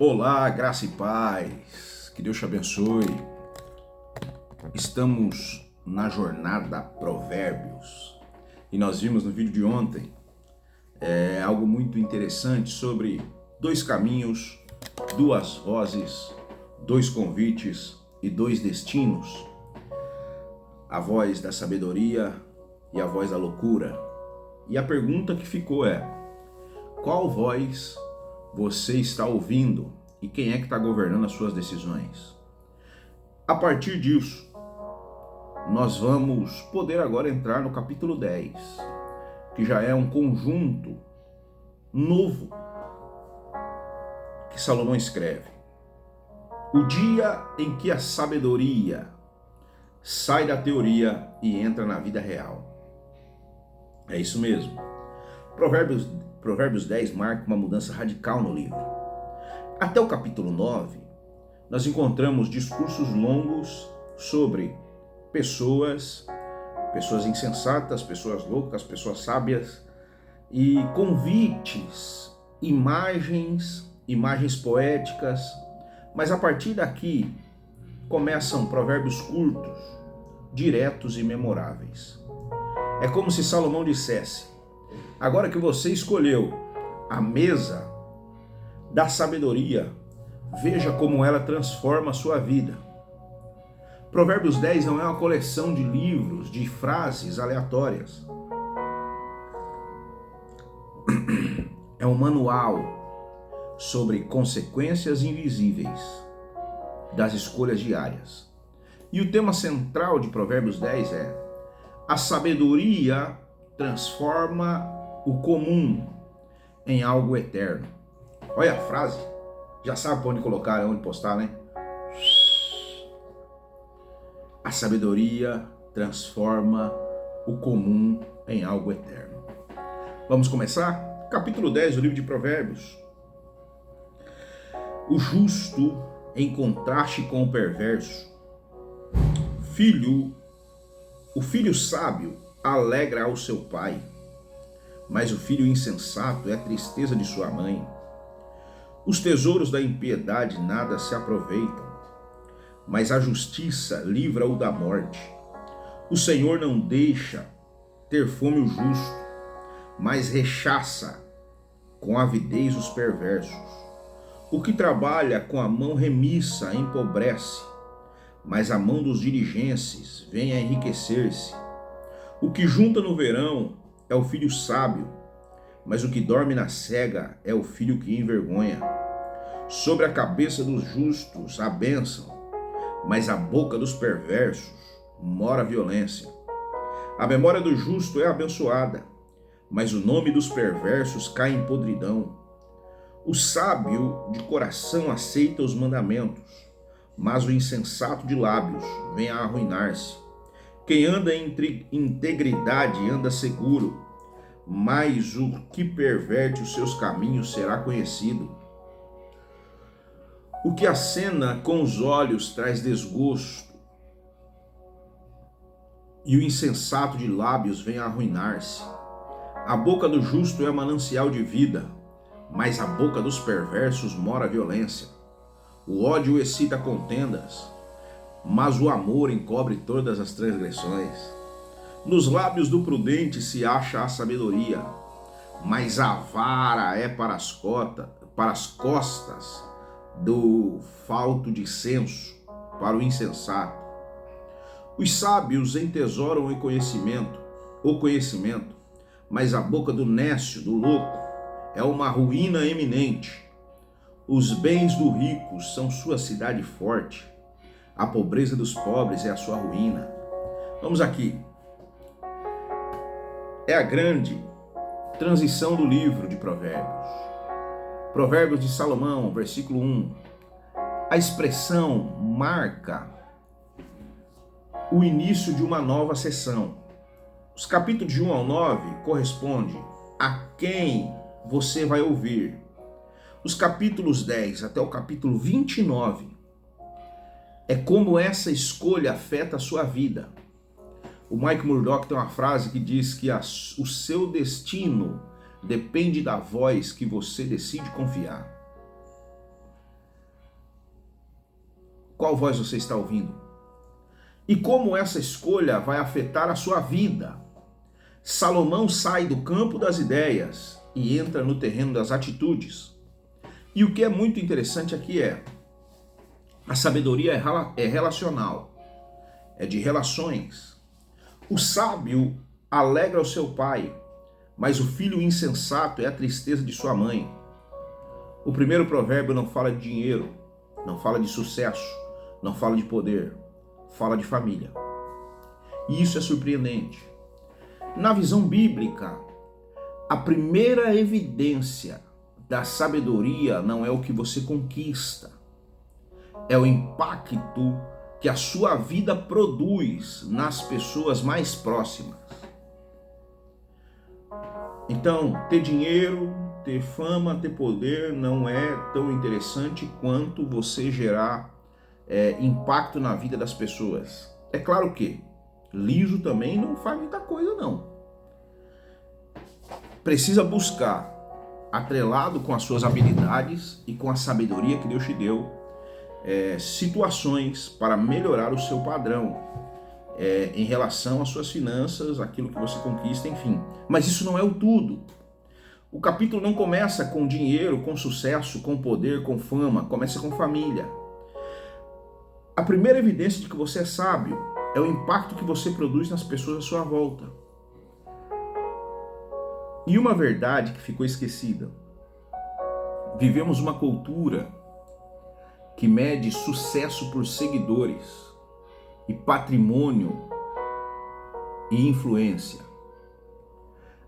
Olá, graça e paz, que Deus te abençoe. Estamos na jornada Provérbios e nós vimos no vídeo de ontem algo muito interessante sobre dois caminhos, duas vozes, dois convites e dois destinos: a voz da sabedoria e a voz da loucura. E a pergunta que ficou é: qual voz você está ouvindo e quem é que está governando as suas decisões? A partir disso, nós vamos poder agora entrar no capítulo 10, que já é um conjunto novo que Salomão escreve. O dia em que a sabedoria sai da teoria e entra na vida real. É isso mesmo. Provérbios 10 marca uma mudança radical no livro. Até o capítulo 9, nós encontramos discursos longos sobre pessoas insensatas, pessoas loucas, pessoas sábias, e convites, imagens poéticas. Mas a partir daqui começam provérbios curtos, diretos e memoráveis. É como se Salomão dissesse: agora que você escolheu a mesa da sabedoria, veja como ela transforma a sua vida. Provérbios 10 não é uma coleção de livros, de frases aleatórias. É um manual sobre consequências invisíveis das escolhas diárias. E o tema central de Provérbios 10 é: a sabedoria transforma o comum em algo eterno. Olha a frase, já sabe para onde colocar, onde postar, né? A sabedoria transforma o comum em algo eterno. Vamos começar? Capítulo 10 do livro de Provérbios. O justo em contraste com o perverso. O filho sábio alegra ao seu pai, mas o filho insensato é a tristeza de sua mãe. Os tesouros da impiedade nada se aproveitam, mas a justiça livra-o da morte. O Senhor não deixa ter fome o justo, mas rechaça com avidez os perversos. O que trabalha com a mão remissa empobrece, mas a mão dos diligentes vem a enriquecer-se. O que junta no verão é o filho sábio, mas o que dorme na cega é o filho que envergonha. Sobre a cabeça dos justos a bênção, mas a boca dos perversos mora a violência. A memória do justo é abençoada, mas o nome dos perversos cai em podridão. O sábio de coração aceita os mandamentos, mas o insensato de lábios vem a arruinar-se. Quem anda em integridade anda seguro, mas o que perverte os seus caminhos será conhecido. O que acena com os olhos traz desgosto, e o insensato de lábios vem a arruinar-se. A boca do justo é manancial de vida, mas a boca dos perversos mora a violência. O ódio excita contendas, mas o amor encobre todas as transgressões. Nos lábios do prudente se acha a sabedoria, mas a vara é para as costas do falto de senso, para o insensato. Os sábios entesouram o conhecimento, mas a boca do nécio, do louco, é uma ruína eminente. Os bens do rico são sua cidade forte, a pobreza dos pobres é a sua ruína. Vamos aqui. É a grande transição do livro de Provérbios. Provérbios de Salomão, versículo 1. A expressão marca o início de uma nova sessão. Os capítulos de 1 ao 9 correspondem a quem você vai ouvir. Os capítulos 10 até o capítulo 29 é como essa escolha afeta a sua vida. O Mike Murdock tem uma frase que diz que o seu destino depende da voz que você decide confiar. qual voz você está ouvindo e como essa escolha vai afetar a sua vida. Salomão sai do campo das ideias e entra no terreno das atitudes. E o que é muito interessante aqui a sabedoria é relacional, é de relações. O sábio alegra o seu pai, mas o filho insensato é a tristeza de sua mãe. O primeiro provérbio não fala de dinheiro, não fala de sucesso, não fala de poder, fala de família. E isso é surpreendente. Na visão bíblica, a primeira evidência da sabedoria não é o que você conquista, é o impacto que a sua vida produz nas pessoas mais próximas. Então, ter dinheiro, ter fama, ter poder não é tão interessante quanto você gerar impacto na vida das pessoas. É claro que liso também não faz muita coisa não. Precisa buscar, atrelado com as suas habilidades e com a sabedoria que Deus te deu, situações para melhorar o seu padrão em relação às suas finanças, aquilo que você conquista, enfim. Mas isso não é o tudo. O capítulo não começa com dinheiro, com sucesso, com poder, com fama, começa com família. A primeira evidência de que você é sábio é o impacto que você produz nas pessoas à sua volta. E uma verdade que ficou esquecida: vivemos uma cultura que mede sucesso por seguidores e patrimônio e influência.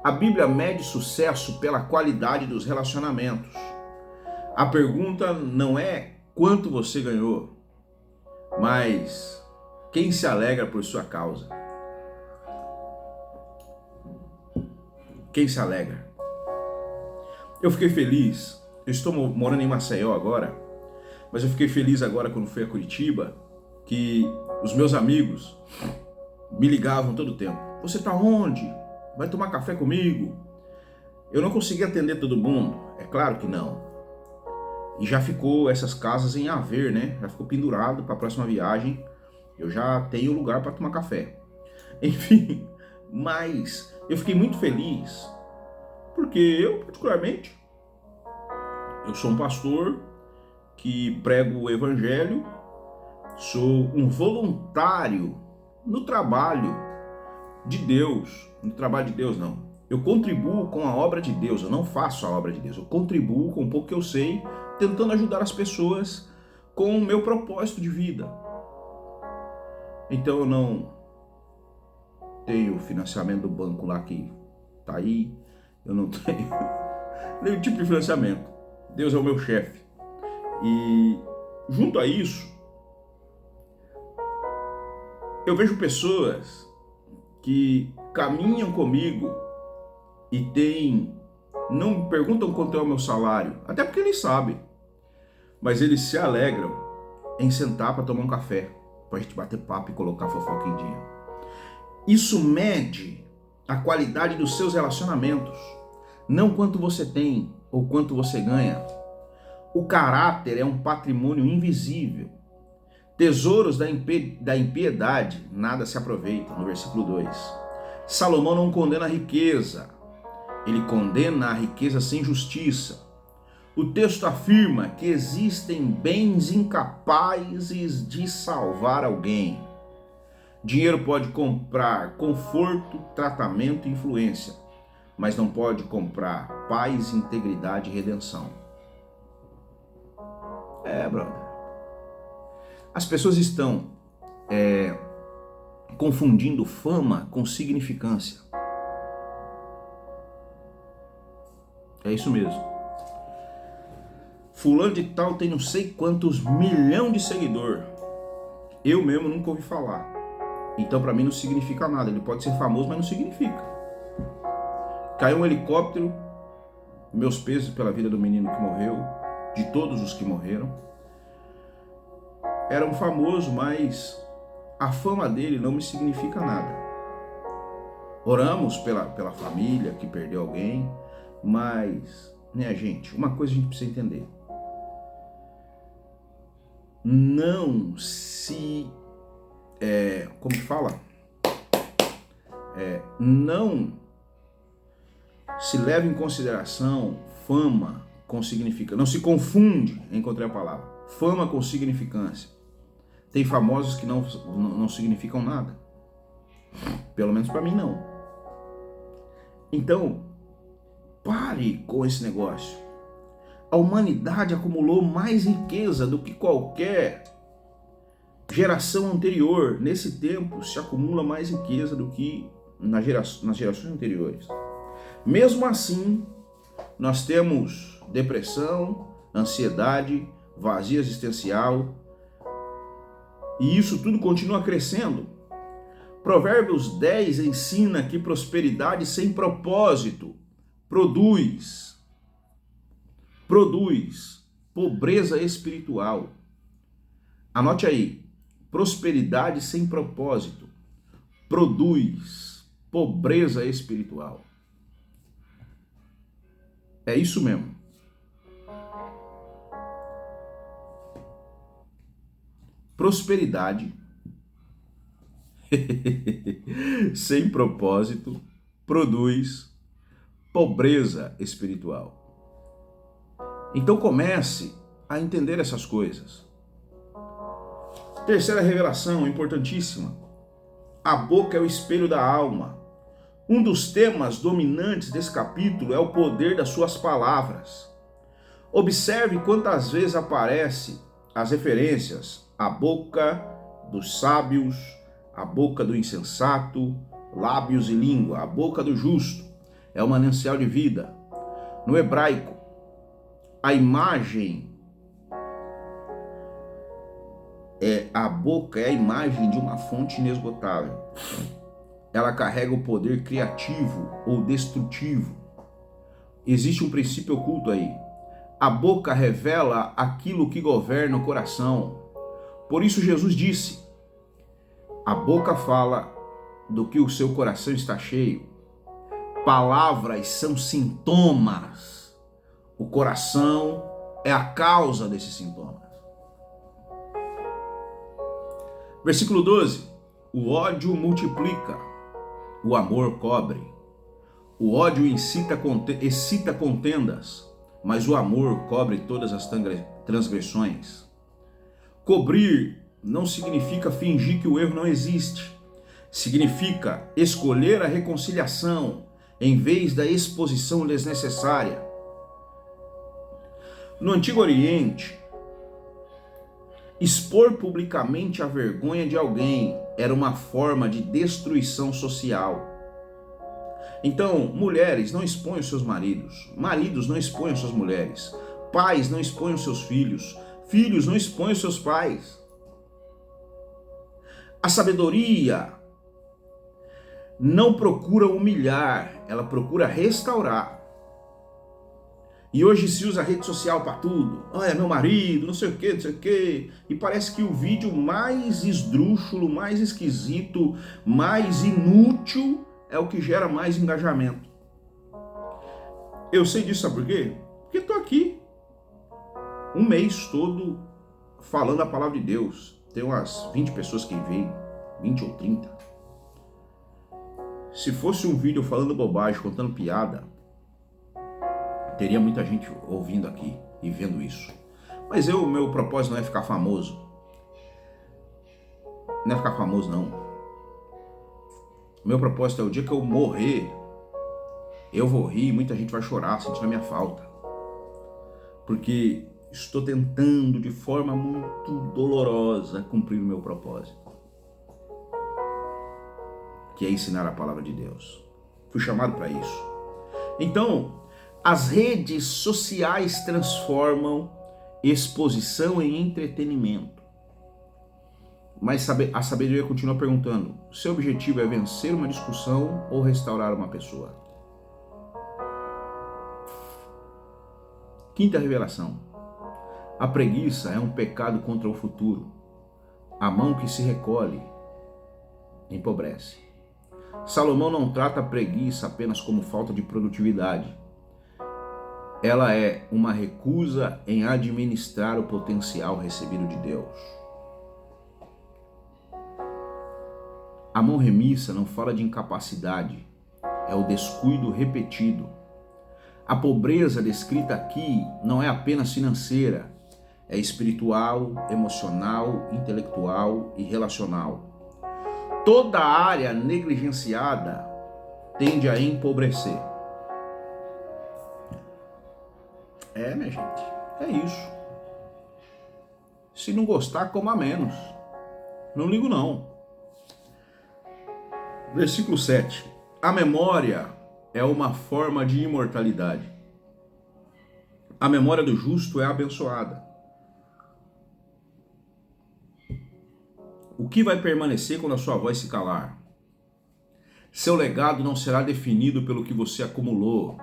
A Bíblia mede sucesso pela qualidade dos relacionamentos. A pergunta não é quanto você ganhou, mas quem se alegra por sua causa. Quem se alegra? Eu fiquei feliz, eu estou morando em Maceió agora, mas eu fiquei feliz agora quando fui a Curitiba, que os meus amigos me ligavam todo o tempo. Você tá onde? Vai tomar café comigo? Eu não consegui atender todo mundo, é claro que não. E já ficou essas casas em haver, né? Já ficou pendurado para a próxima viagem. Eu já tenho lugar para tomar café. Enfim, mas eu fiquei muito feliz porque eu, particularmente, eu sou um pastor que prego o evangelho, sou um voluntário no trabalho de Deus. No trabalho de Deus, não. Eu contribuo com a obra de Deus, eu não faço a obra de Deus. Eu contribuo com um pouco que eu sei, tentando ajudar as pessoas com o meu propósito de vida. Então eu não tenho financiamento do banco lá que tá aí, eu não tenho nenhum tipo de financiamento. Deus é o meu chefe. E junto a isso, eu vejo pessoas que caminham comigo e não me perguntam quanto é o meu salário, até porque eles sabem, mas eles se alegram em sentar para tomar um café, para a gente bater papo e colocar a fofoca em dia. Isso mede a qualidade dos seus relacionamentos, não quanto você tem ou quanto você ganha. O caráter é um patrimônio invisível. Tesouros da impiedade nada se aproveita, no versículo 2. Salomão não condena a riqueza, ele condena a riqueza sem justiça. O texto afirma que existem bens incapazes de salvar alguém. Dinheiro pode comprar conforto, tratamento e influência, mas não pode comprar paz, integridade e redenção. Brother. As pessoas estão confundindo fama com significância. É isso mesmo. Fulano de tal tem não sei quantos milhões de seguidores. Eu mesmo nunca ouvi falar. Então para mim não significa nada. Ele pode ser famoso, mas não significa. Caiu um helicóptero, meus pesos pela vida do menino que morreu, de todos os que morreram. Era um famoso, mas a fama dele não me significa nada. Oramos pela família que perdeu alguém, mas, minha gente, uma coisa a gente precisa entender. não se, como que fala? Não se leva em consideração fama com significância. Não se confunde, encontrei a palavra, fama com significância. Tem famosos que não significam nada. Pelo menos para mim não. Então, pare com esse negócio. A humanidade acumulou mais riqueza do que qualquer geração anterior. Nesse tempo se acumula mais riqueza do que nas gerações anteriores. Mesmo assim, nós temos depressão, ansiedade, vazio existencial, e isso tudo continua crescendo. Provérbios 10 ensina que prosperidade sem propósito produz pobreza espiritual. Anote aí, prosperidade sem propósito produz pobreza espiritual. É isso mesmo. Prosperidade sem propósito produz pobreza espiritual. Então comece a entender essas coisas. Terceira revelação, importantíssima. A boca é o espelho da alma. Um dos temas dominantes desse capítulo é o poder das suas palavras. Observe quantas vezes aparecem as referências à boca dos sábios, a boca do insensato, lábios e língua, a boca do justo é o manancial de vida. No hebraico, a imagem a boca é a imagem de uma fonte inesgotável. Ela carrega o poder criativo ou destrutivo. Existe um princípio oculto aí. A boca revela aquilo que governa o coração. Por isso Jesus disse: a boca fala do que o seu coração está cheio. Palavras são sintomas. O coração é a causa desses sintomas. Versículo 12. O ódio multiplica, o amor cobre. O ódio excita contendas, mas o amor cobre todas as transgressões. Cobrir não significa fingir que o erro não existe. Significa escolher a reconciliação em vez da exposição desnecessária. No Antigo Oriente, expor publicamente a vergonha de alguém era uma forma de destruição social. Então, mulheres, não exponham seus maridos. Maridos, não exponham suas mulheres. Pais, não exponham seus filhos. Filhos, não exponham seus pais. A sabedoria não procura humilhar, ela procura restaurar. E hoje se usa a rede social para tudo. Olha, meu marido, não sei o que, não sei o que. E parece que o vídeo mais esdrúxulo, mais esquisito, mais inútil é o que gera mais engajamento. Eu sei disso, sabe por quê? Porque estou aqui um mês todo falando a palavra de Deus. Tem umas 20 pessoas que veem, 20 ou 30. Se fosse um vídeo falando bobagem, contando piada, teria muita gente ouvindo aqui e vendo isso. Mas meu propósito não é ficar famoso. Não é ficar famoso, não. Meu propósito é o dia que eu morrer, eu vou rir, muita gente vai chorar, sentindo a minha falta. Porque estou tentando de forma muito dolorosa cumprir o meu propósito, que é ensinar a palavra de Deus. Fui chamado para isso. Então, as redes sociais transformam exposição em entretenimento. Mas a sabedoria continua perguntando: seu objetivo é vencer uma discussão ou restaurar uma pessoa? Quinta revelação. A preguiça é um pecado contra o futuro. A mão que se recolhe empobrece. Salomão não trata a preguiça apenas como falta de produtividade. ela é uma recusa em administrar o potencial recebido de Deus. A mão remissa não fala de incapacidade, é o descuido repetido. A pobreza descrita aqui não é apenas financeira, é espiritual, emocional, intelectual e relacional. Toda área negligenciada tende a empobrecer. Minha gente, é isso. Se não gostar, coma menos. Não ligo não. Versículo 7. A memória é uma forma de imortalidade. A memória do justo é abençoada. O que vai permanecer quando a sua voz se calar? Seu legado não será definido pelo que você acumulou,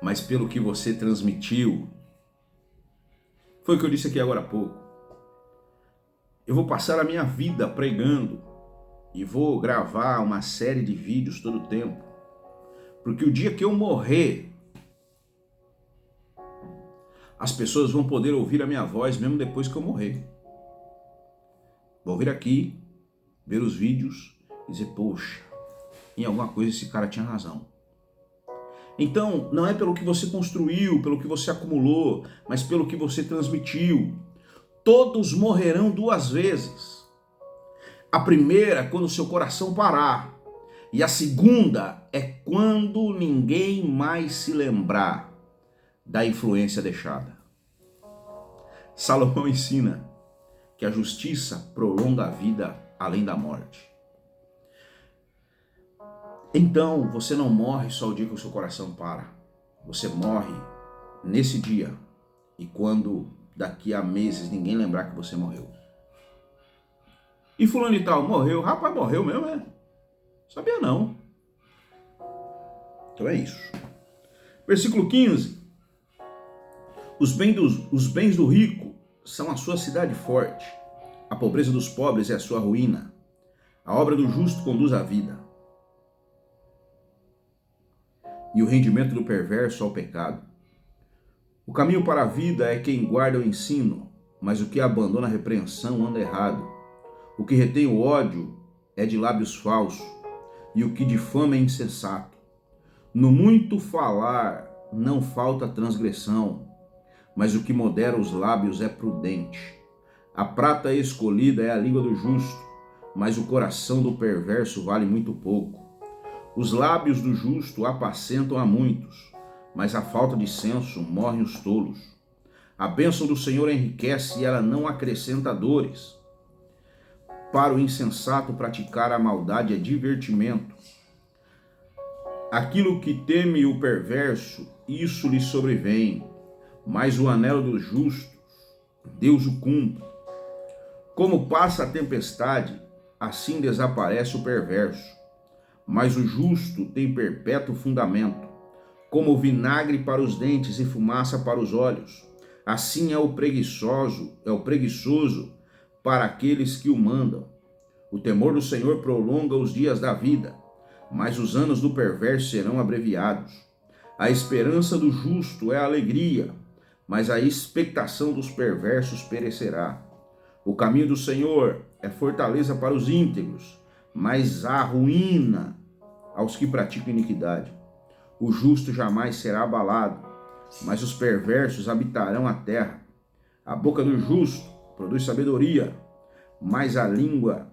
mas pelo que você transmitiu. Foi o que eu disse aqui agora há pouco. Eu vou passar a minha vida pregando e vou gravar uma série de vídeos todo o tempo, porque o dia que eu morrer, as pessoas vão poder ouvir a minha voz mesmo depois que eu morrer. Vão vir aqui, ver os vídeos e dizer, poxa, em alguma coisa esse cara tinha razão. Então, não é pelo que você construiu, pelo que você acumulou, mas pelo que você transmitiu. Todos morrerão duas vezes. A primeira, quando o seu coração parar. E a segunda é quando ninguém mais se lembrar da influência deixada. Salomão ensina que a justiça prolonga a vida além da morte. Então, você não morre só o dia que o seu coração para. Você morre nesse dia e quando daqui a meses ninguém lembrar que você morreu. E fulano e tal, morreu. Rapaz, morreu mesmo, é? Sabia não. Então é isso. Versículo 15. Os bens do rico são a sua cidade forte. A pobreza dos pobres é a sua ruína. A obra do justo conduz à vida. E o rendimento do perverso ao pecado. O caminho para a vida é quem guarda o ensino, mas o que abandona a repreensão anda errado. O que retém o ódio é de lábios falsos, e o que difama é insensato. No muito falar não falta transgressão, mas o que modera os lábios é prudente. A prata escolhida é a língua do justo, mas o coração do perverso vale muito pouco. Os lábios do justo apacentam a muitos, mas a falta de senso morrem os tolos. A bênção do Senhor enriquece e ela não acrescenta dores. Para o insensato praticar a maldade é divertimento. Aquilo que teme o perverso, isso lhe sobrevém, mas o anelo dos justos, Deus o cumpre. Como passa a tempestade, assim desaparece o perverso, mas o justo tem perpétuo fundamento. Como vinagre para os dentes e fumaça para os olhos, assim é o preguiçoso para aqueles que o mandam. O temor do Senhor prolonga os dias da vida, mas os anos do perverso serão abreviados. A esperança do justo é alegria, mas a expectação dos perversos perecerá. O caminho do Senhor é fortaleza para os íntegros, mas a ruína aos que praticam iniquidade. O justo jamais será abalado, mas os perversos habitarão a terra. A boca do justo produz sabedoria, mas a língua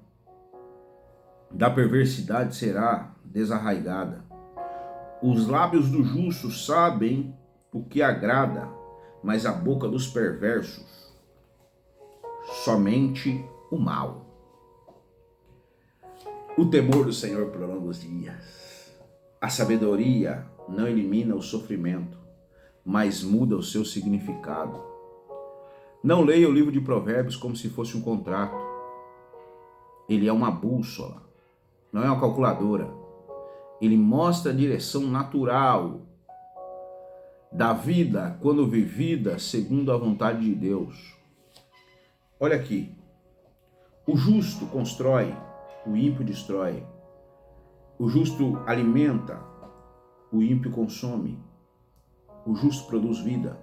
da perversidade será desarraigada. Os lábios do justo sabem o que agrada, mas a boca dos perversos somente o mal. O temor do Senhor prolonga os dias. A sabedoria não elimina o sofrimento, mas muda o seu significado. Não leia o livro de Provérbios como se fosse um contrato. Ele é uma bússola, não é uma calculadora. Ele mostra a direção natural da vida quando vivida segundo a vontade de Deus. Olha aqui. O justo constrói, o ímpio destrói. O justo alimenta, o ímpio consome. O justo produz vida,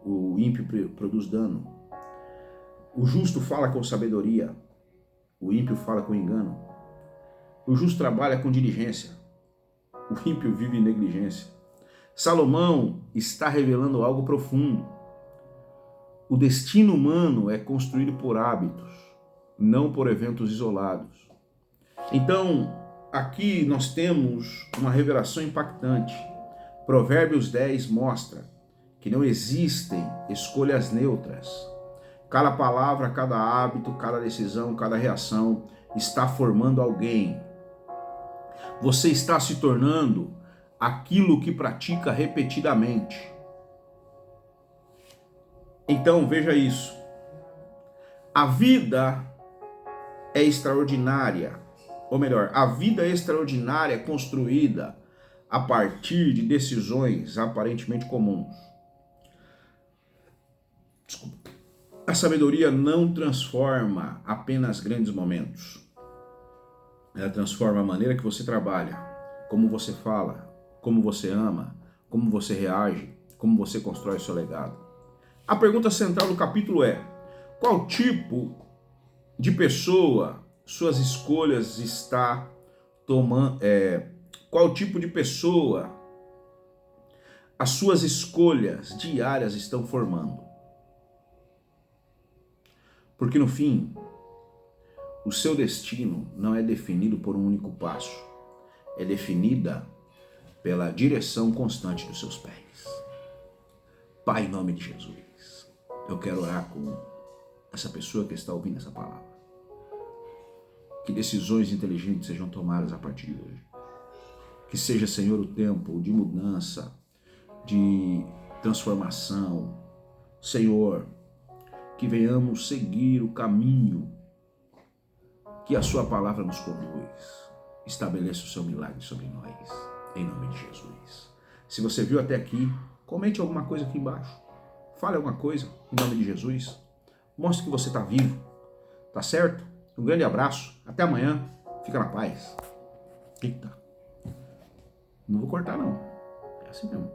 o ímpio produz dano. O justo fala com sabedoria, o ímpio fala com engano. O justo trabalha com diligência, o ímpio vive em negligência. Salomão está revelando algo profundo. O destino humano é construído por hábitos, não por eventos isolados. Então, aqui nós temos uma revelação impactante. Provérbios 10 mostra que não existem escolhas neutras. Cada palavra, cada hábito, cada decisão, cada reação está formando alguém. Você está se tornando aquilo que pratica repetidamente. Então veja isso. A vida é extraordinária, ou melhor, a vida é extraordinária é construída a partir de decisões aparentemente comuns. Desculpa. A sabedoria não transforma apenas grandes momentos. Ela transforma a maneira que você trabalha, como você fala, como você ama, como você reage, como você constrói seu legado. A pergunta central do capítulo é: qual tipo de pessoa suas escolhas está tomando? Qual tipo de pessoa as suas escolhas diárias estão formando? Porque no fim, o seu destino não é definido por um único passo, é definida pela direção constante dos seus pés. Pai, em nome de Jesus, eu quero orar com essa pessoa que está ouvindo essa palavra. Que decisões inteligentes sejam tomadas a partir de hoje. Que seja, Senhor, o tempo de mudança, de transformação. Senhor, que venhamos seguir o caminho que a sua palavra nos conduz. Estabeleça o seu milagre sobre nós, em nome de Jesus. Se você viu até aqui, comente alguma coisa aqui embaixo. Fale alguma coisa, em nome de Jesus. Mostre que você está vivo, tá certo? Um grande abraço, até amanhã, fica na paz. Eita, não vou cortar não, é assim mesmo.